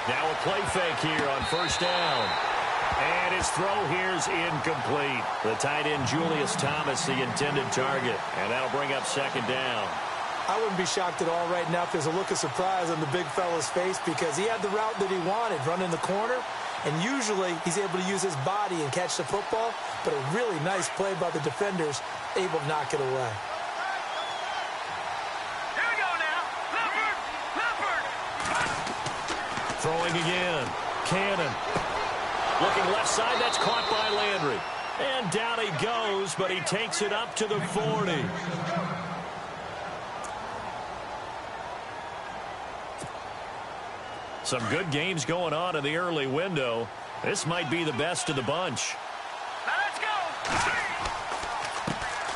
Now a play fake here on 1st down. And his throw here's incomplete. The tight end Julius Thomas, the intended target. And that'll bring up 2nd down. I wouldn't be shocked at all right now if there's a look of surprise on the big fella's face because he had the route that he wanted, running the corner. And usually he's able to use his body and catch the football, but a really nice play by the defenders, able to knock it away. Throwing again. Cannon. Looking left side. That's caught by Landry. And down he goes, but he takes it up to the 40. Some good games going on in the early window. This might be the best of the bunch. Now let's go.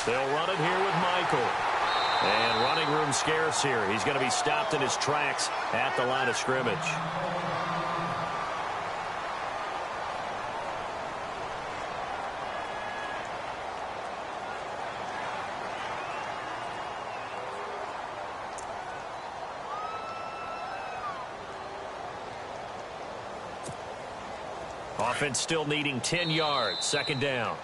They'll run it here with Michael. And running room scarce here. He's going to be stopped in his tracks at the line of scrimmage. Offense still needing 10 yards. Second down.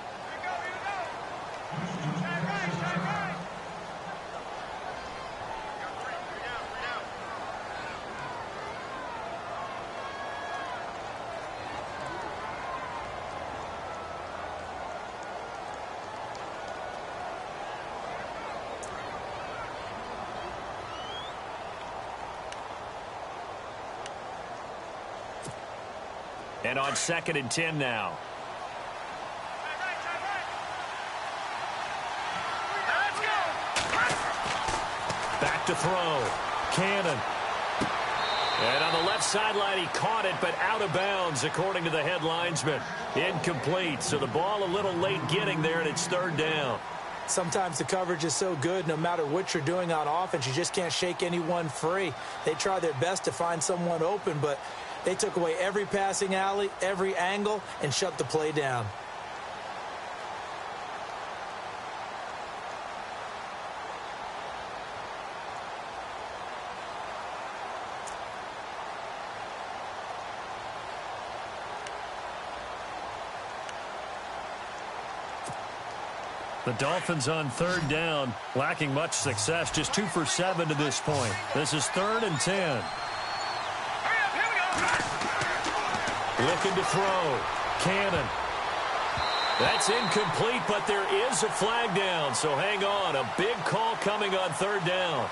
And on 2nd and 10 now. Let's go. Back to throw. Cannon. And on the left sideline, he caught it, but out of bounds, according to the head linesman. Incomplete. So the ball a little late getting there, and it's 3rd down. Sometimes the coverage is so good, no matter what you're doing on offense, you just can't shake anyone free. They try their best to find someone open, but they took away every passing alley, every angle, and shut the play down. The Dolphins on 3rd down, lacking much success, just 2 for 7 to this point. This is 3rd and 10. Looking to throw. Cannon. That's incomplete, but there is a flag down, so hang on. A big call coming on 3rd down.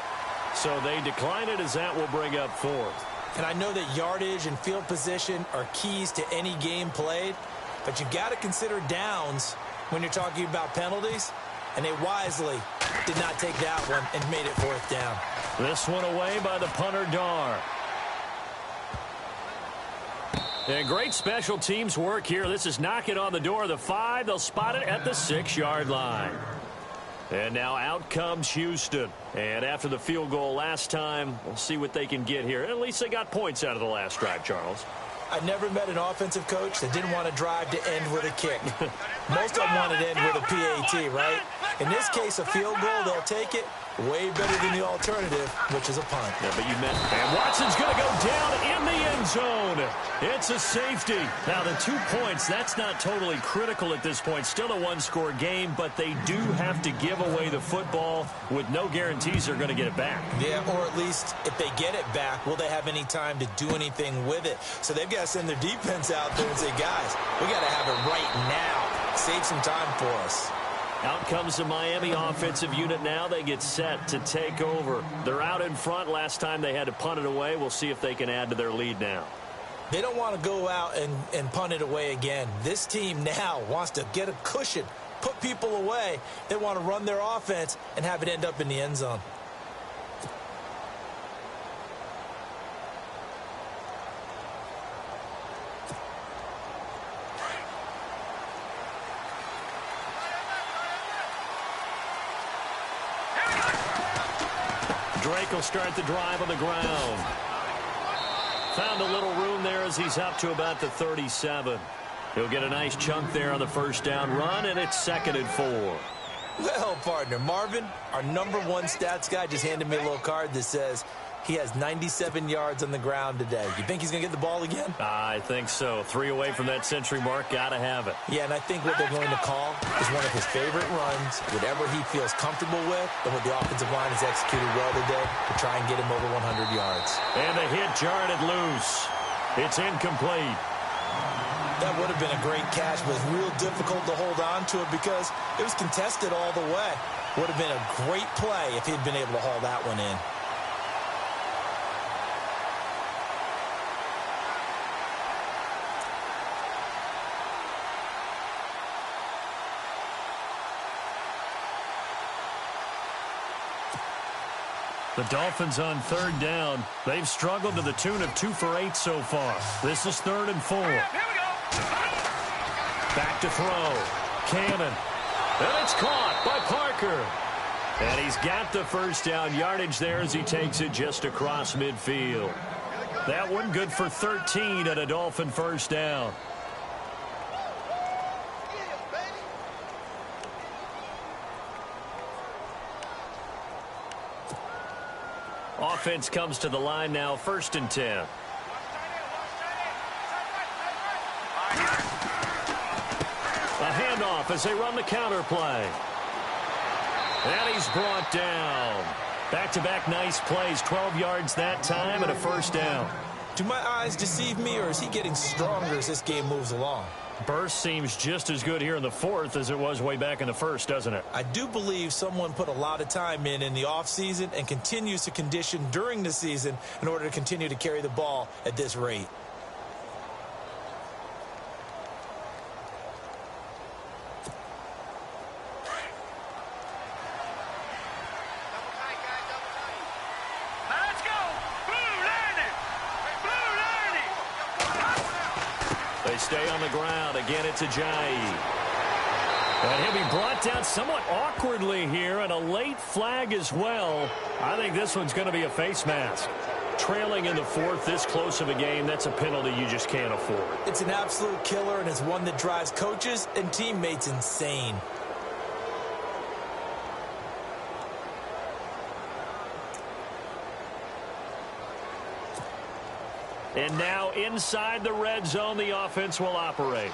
So they decline it as that will bring up 4th. And I know that yardage and field position are keys to any game played, but you've got to consider downs when you're talking about penalties, and they wisely did not take that one and made it 4th down. This one away by the punter, Dar. And great special teams work here. This is knocking on the door of the 5. They'll spot it at the 6-yard line. And now out comes Houston. And after the field goal last time, we'll see what they can get here. At least they got points out of the last drive, Charles. I never met an offensive coach that didn't want to drive to end with a kick. Most of them want to end with a PAT, right? In this case, a field goal, they'll take it. Way better than the alternative, which is a punt. Yeah, but you meant, and Watson's going to go down in the end zone. It's a safety. Now, the 2 points, that's not totally critical at this point. Still a one-score game, but they do have to give away the football with no guarantees they're going to get it back. Yeah, or at least if they get it back, will they have any time to do anything with it? So they've got to send their defense out there and say, guys, we got to have it right now. Save some time for us. Out comes the Miami offensive unit now. They get set to take over. They're out in front. Last time they had to punt it away. We'll see if they can add to their lead now. They don't want to go out and punt it away again. This team now wants to get a cushion, put people away. They want to run their offense and have it end up in the end zone. Drake will start the drive on the ground. Found a little room there as he's up to about the 37. He'll get a nice chunk there on the 1st down run, and it's 2nd and 4. Well, partner, Marvin, our #1 stats guy, just handed me a little card that says he has 97 yards on the ground today. You think he's going to get the ball again? I think so. 3 away from that century mark. Got to have it. Yeah, and I think what they're going to call is one of his favorite runs, whatever he feels comfortable with, and what the offensive line has executed well today to try and get him over 100 yards. And the hit jarred it loose. It's incomplete. That would have been a great catch, but it was real difficult to hold on to it because it was contested all the way. Would have been a great play if he'd been able to haul that one in. The Dolphins on third down. They've struggled to the tune of 2 for 8 so far. This is 3rd and 4. Here we go. Back to throw. Cannon. And it's caught by Parker. And he's got the first down yardage there as he takes it just across midfield. That one good for 13 at a Dolphin first down. Offense comes to the line now, 1st and 10. A handoff as they run the counter play. And he's brought down. Back-to-back nice plays, 12 yards that time and a first down. Do my eyes deceive me, or is he getting stronger as this game moves along? Burst seems just as good here in the 4th as it was way back in the 1st, doesn't it? I do believe someone put a lot of time in the offseason and continues to condition during the season in order to continue to carry the ball at this rate. Let's go. Blue Lightning. Blue Lightning. They stay on the ground. Again, it's Ajayi. And he'll be brought down somewhat awkwardly here, and a late flag as well. I think this one's going to be a face mask. Trailing in the 4th, this close of a game, that's a penalty you just can't afford. It's an absolute killer, and it's one that drives coaches and teammates insane. And now inside the red zone, the offense will operate.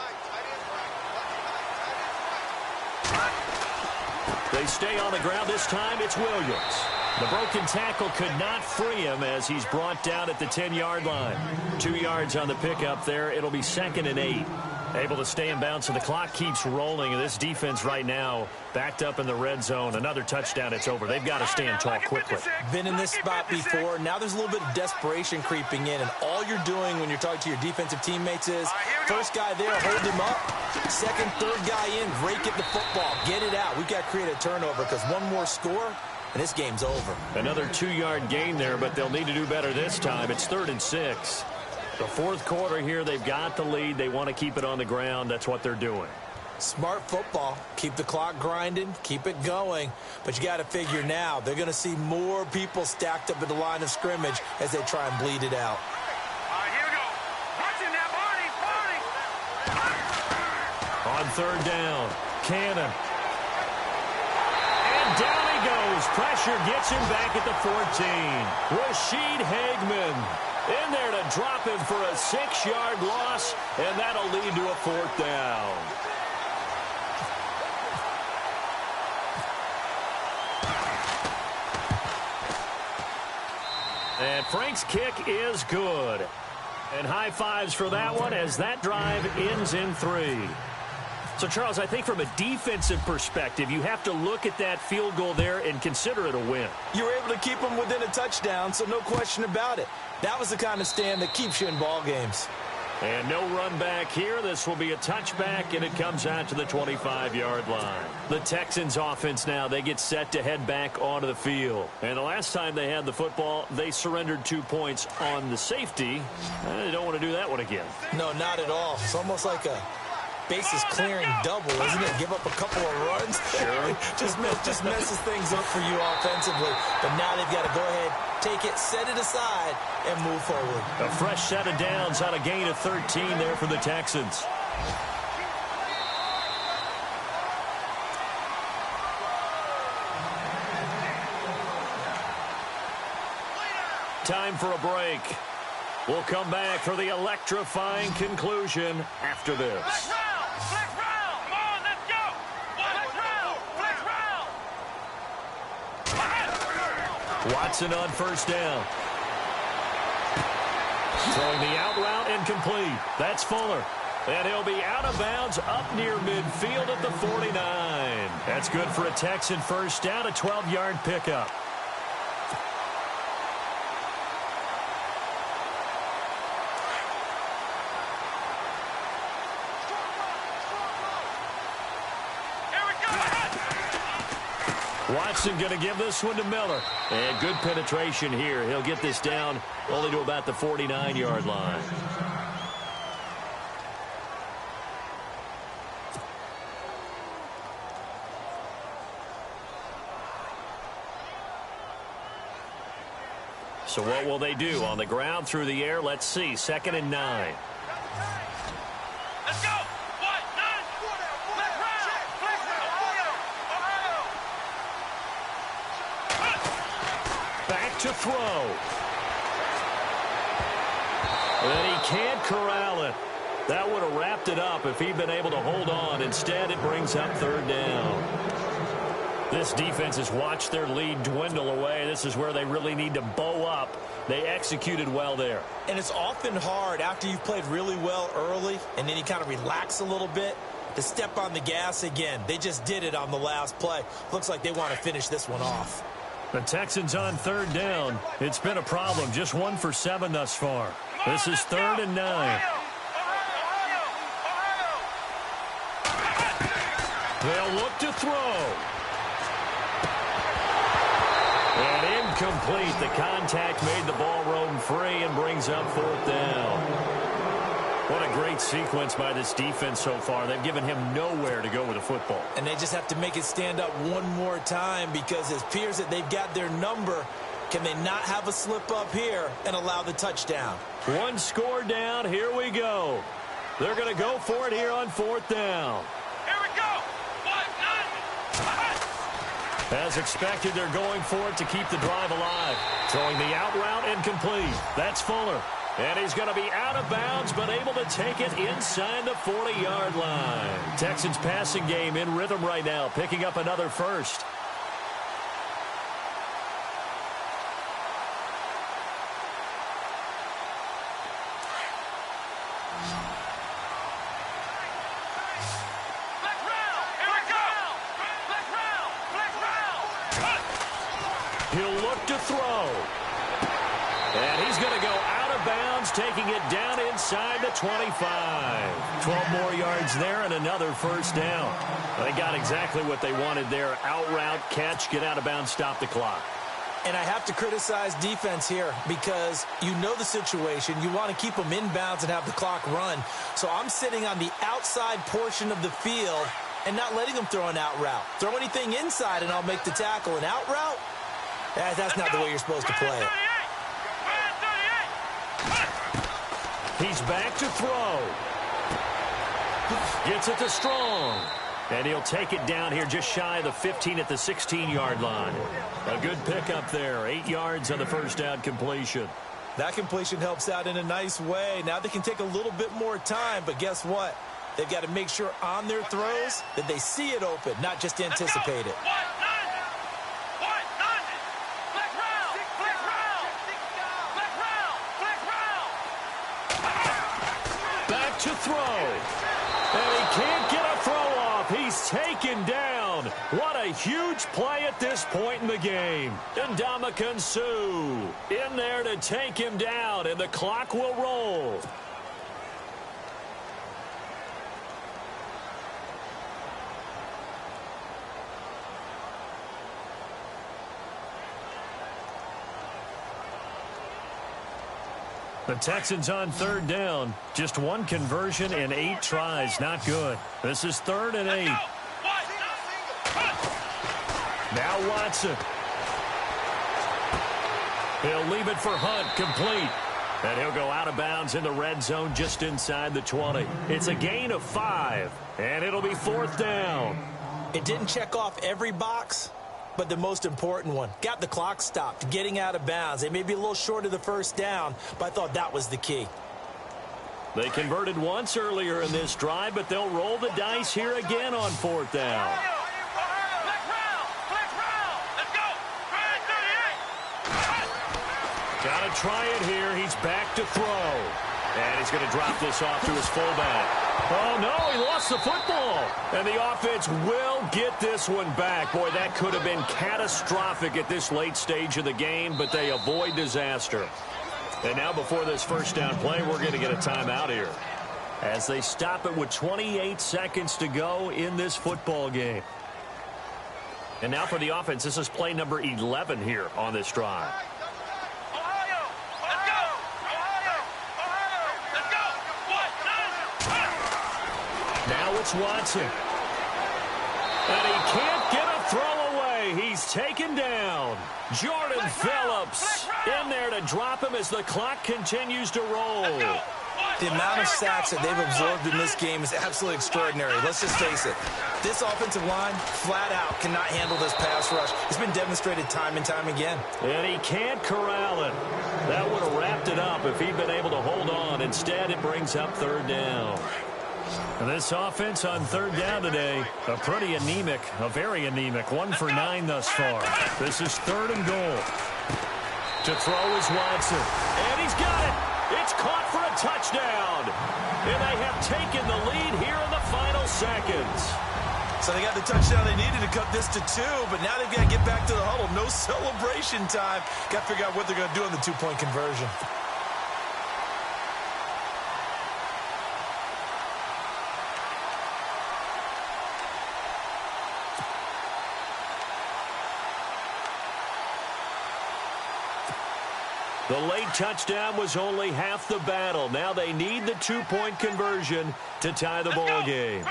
They stay on the ground. This time it's Williams. The broken tackle could not free him as he's brought down at the 10-yard line. 2 yards on the pickup there. It'll be 2nd and 8. Able to stay in bounds, so the clock keeps rolling. And this defense right now backed up in the red zone. Another touchdown, it's over. They've got to stand tall quickly. Been in this spot before. Now there's a little bit of desperation creeping in, and all you're doing when you're talking to your defensive teammates is first guy there, hold him up. Second, third guy in, rake at the football. Get it out. We've got to create a turnover because one more score, and this game's over. Another 2-yard gain there, but they'll need to do better this time. It's 3rd and 6. The 4th quarter here, they've got the lead. They want to keep it on the ground. That's what they're doing. Smart football. Keep the clock grinding. Keep it going. But you got to figure now, they're going to see more people stacked up at the line of scrimmage as they try and bleed it out. Here we go. Watch him now, Barney. On 3rd down, Cannon. And down he goes. Pressure gets him back at the 14. Rashid Hagman in there to drop him for a 6-yard loss, and that'll lead to a 4th down. And Frank's kick is good. And high fives for that one as that drive ends in 3. So, Charles, I think from a defensive perspective, you have to look at that field goal there and consider it a win. You were able to keep them within a touchdown, so no question about it. That was the kind of stand that keeps you in ball games. And no run back here. This will be a touchback, and it comes out to the 25-yard line. The Texans offense now, they get set to head back onto the field. And the last time they had the football, they surrendered 2 points on the safety. They don't want to do that one again. No, not at all. It's almost like a bases clearing double, isn't it? Give up a couple of runs. Sure. just messes things up for you offensively. But now they've got to go ahead, take it, set it aside, and move forward. A fresh set of downs on a gain of 13 there for the Texans. Time for a break. We'll come back for the electrifying conclusion after this. Flex round. Come on, let's go. Flex round. Watson on first down. Throwing the out route incomplete. That's Fuller. And he'll be out of bounds up near midfield at the 49. That's good for a Texan first down, a 12-yard pickup. Watson going to give this one to Miller. And good penetration here. He'll get this down only to about the 49-yard line. So what will they do? On the ground, through the air, let's see. 2nd and 9. Let's go. What? 9. Flex round. Ohio. Back to throw. And he can't corral it. That would have wrapped it up if he'd been able to hold on. Instead, it brings up 3rd down. This defense has watched their lead dwindle away. This is where they really need to bow up. They executed well there. And it's often hard after you've played really well early and then you kind of relax a little bit to step on the gas again. They just did it on the last play. Looks like they want to finish this one off. The Texans on 3rd down. It's been a problem. Just 1 for 7 thus far. This is 3rd and 9. They'll look to throw. And incomplete. The contact made the ball roam free and brings up 4th down. What a great sequence by this defense so far. They've given him nowhere to go with the football. And they just have to make it stand up one more time because it appears that they've got their number. Can they not have a slip up here and allow the touchdown? 1 score down. Here we go. They're going to go for it here on 4th down. Here we go. 1, 9. As expected, they're going for it to keep the drive alive. Throwing the out route incomplete. That's Fuller. And he's going to be out of bounds, but able to take it inside the 40-yard line. Texans passing game in rhythm right now, picking up another first. He'll look to throw. And he's going to go out of bounds, taking it down inside the 25. 12 more yards there and another first down. They got exactly what they wanted there. Out route, catch, get out of bounds, stop the clock. And I have to criticize defense here because you know the situation. You want to keep them inbounds and have the clock run. So I'm sitting on the outside portion of the field and not letting them throw an out route. Throw anything inside and I'll make the tackle. An out route? That's not the way you're supposed to play it. He's back to throw. Gets it to Strong. And he'll take it down here just shy of the 15 at the 16-yard line. A good pickup there. 8 yards on the first down completion. That completion helps out in a nice way. Now they can take a little bit more time, but guess what? They've got to make sure on their throws that they see it open, not just anticipate it. Back to throw. And he can't get a throw off. He's taken down. What a huge play at this point in the game. Ndamukong Suh in there to take him down, and the clock will roll. The Texans on 3rd down. Just 1 conversion in 8 tries. Not good. This is 3rd and 8. Now Watson. He'll leave it for Hunt. Complete. And he'll go out of bounds in the red zone just inside the 20. It's a gain of 5. And it'll be 4th down. It didn't check off every box, but the most important one. Got the clock stopped, getting out of bounds. They may be a little short of the first down, but I thought that was the key. They converted once earlier in this drive, but they'll roll the dice here again on 4th down. Got to try it here. He's back to throw. And he's going to drop this off to his fullback. Oh, no, he lost the football. And the offense will get this one back. Boy, that could have been catastrophic at this late stage of the game, but they avoid disaster. And now before this first down play, we're going to get a timeout here as they stop it with 28 seconds to go in this football game. And now for the offense, this is play number 11 here on this drive. Ohio, let's go! Ohio, let's go! Now it's Watson. And he can't get a throw away. He's taken down. Jordan Phillips in there to drop him as the clock continues to roll. The amount of sacks that they've absorbed in this game is absolutely extraordinary. Let's just face it. This offensive line, flat out, cannot handle this pass rush. It's been demonstrated time and time again. And he can't corral it. That would have wrapped it up if he'd been able to hold on. Instead, it brings up third down. And this offense on third down today, a very anemic. 1 for 9 thus far. This is 3rd and goal. To throw is Watson. And he's got it. It's caught for a touchdown. And they have taken the lead here in the final seconds. So they got the touchdown they needed to cut this to 2, but now they've got to get back to the huddle. No celebration time. Got to figure out what they're going to do on the 2-point conversion. The late touchdown was only half the battle. Now they need the 2-point conversion to tie the ball game.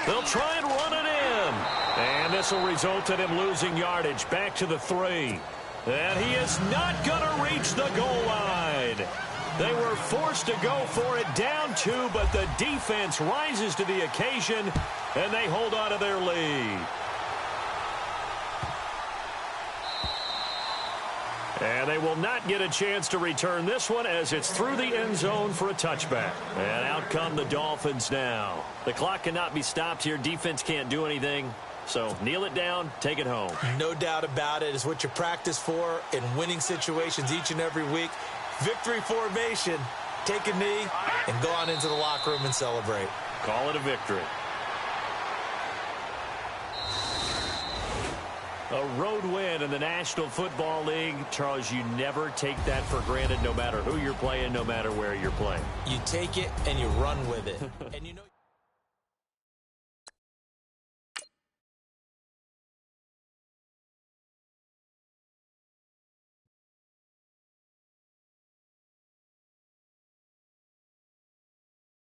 They'll try and run it in. And this will result in him losing yardage back to the 3. And he is not going to reach the goal line. They were forced to go for it down 2, but the defense rises to the occasion, and they hold on to their lead. And they will not get a chance to return this one as it's through the end zone for a touchback. And out come the Dolphins now. The clock cannot be stopped here. Defense can't do anything. So kneel it down, take it home. No doubt about it. It's what you practice for in winning situations each and every week. Victory formation. Take a knee and go on into the locker room and celebrate. Call it a victory. A road win in the National Football League. Charles, you never take that for granted no matter who you're playing, no matter where you're playing. You take it and you run with it. And you know